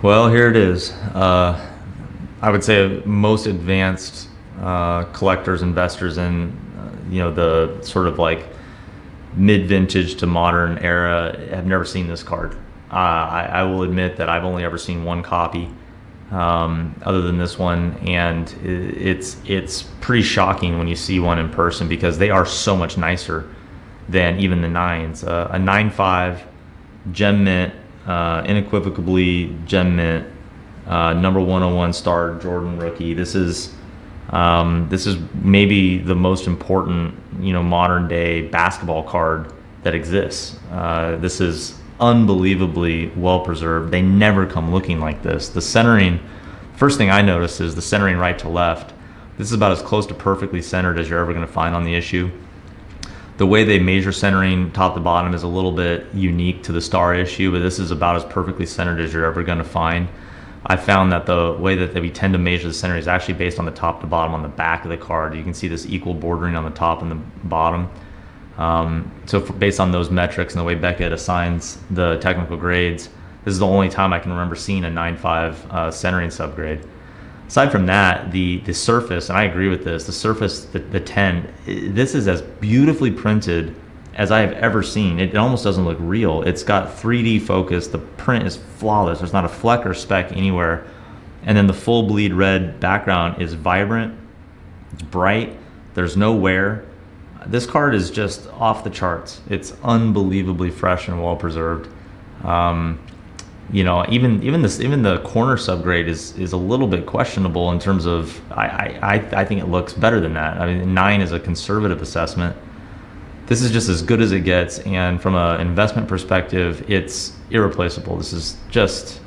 Well, here it is. I would say most advanced collectors, investors in, the sort of like mid-vintage to modern era have never seen this card. I will admit that I've only ever seen one copy, other than this one, and it's pretty shocking when you see one in person because they are so much nicer than even the nines. A 9.5 gem mint, unequivocally gem mint, number 101 star Jordan rookie. This is maybe the most important, modern day basketball card that exists. This is unbelievably well preserved. They never come looking like this. The centering, first thing I noticed is the centering right to left. This is about as close to perfectly centered as you're ever going to find on the issue. The way they measure centering top to bottom is a little bit unique to the star issue, but this is about as perfectly centered as you're ever going to find. I found that the way that we tend to measure the center is actually based on the top to bottom on the back of the card. You can see this equal bordering on the top and the bottom. Based on those metrics and the way Beckett assigns the technical grades, this is the only time I can remember seeing a 9.5 centering subgrade. Aside from that, the surface, and I agree with this, the surface, the 10, this is as beautifully printed as I have ever seen. It almost doesn't look real. It's got 3D focus. The print is flawless. There's not a fleck or speck anywhere. And then the full bleed red background is vibrant. It's bright. There's no wear. This card is just off the charts. It's unbelievably fresh and well preserved. Even the corner subgrade is a little bit questionable in terms of I think it looks better than that. I mean, 9 is a conservative assessment. This is just as good as it gets, and from an investment perspective, it's irreplaceable. This is just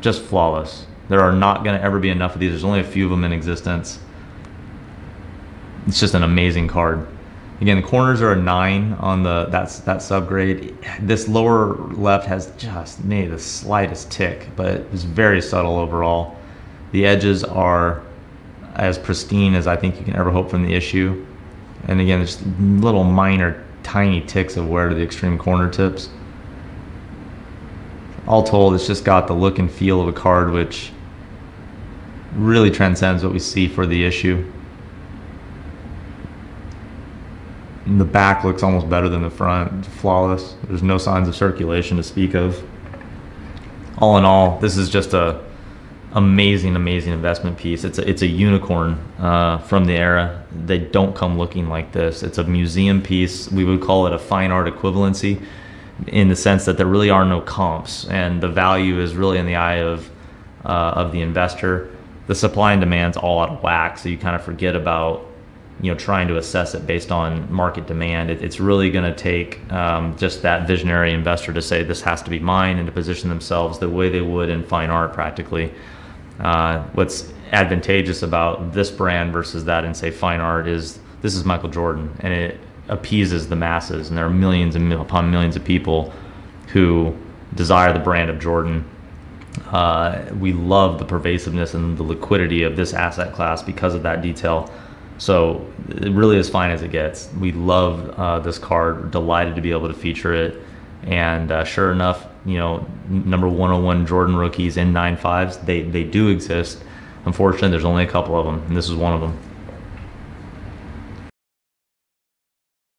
flawless. There are not going to ever be enough of these. There's only a few of them in existence. It's just an amazing card. Again, the corners are a 9 on that subgrade. This lower left has just maybe the slightest tick, but it's very subtle overall. The edges are as pristine as I think you can ever hope from the issue. And again, there's little minor tiny ticks of wear to the extreme corner tips. All told, it's just got the look and feel of a card which really transcends what we see for the issue. And the back looks almost better than the front. Flawless. There's no signs of circulation to speak of. All in all, this is just a amazing investment piece. It's a unicorn from the era. They don't come looking like this. It's a museum piece. We would call it a fine art equivalency in the sense that there really are no comps, and the value is really in the eye of the investor. The supply and demand's all out of whack, so you kind of forget about trying to assess it based on market demand. It's really going to take just that visionary investor to say this has to be mine and to position themselves the way they would in fine art practically. What's advantageous about this brand versus that in say fine art is this is Michael Jordan, and it appeases the masses, and there are millions and upon millions of people who desire the brand of Jordan. We love the pervasiveness and the liquidity of this asset class because of that detail. So it really is fine as it gets. We love this card. We're delighted to be able to feature it. And sure enough, number 101 Jordan rookies in 9.5s, they do exist. Unfortunately, there's only a couple of them, and this is one of them.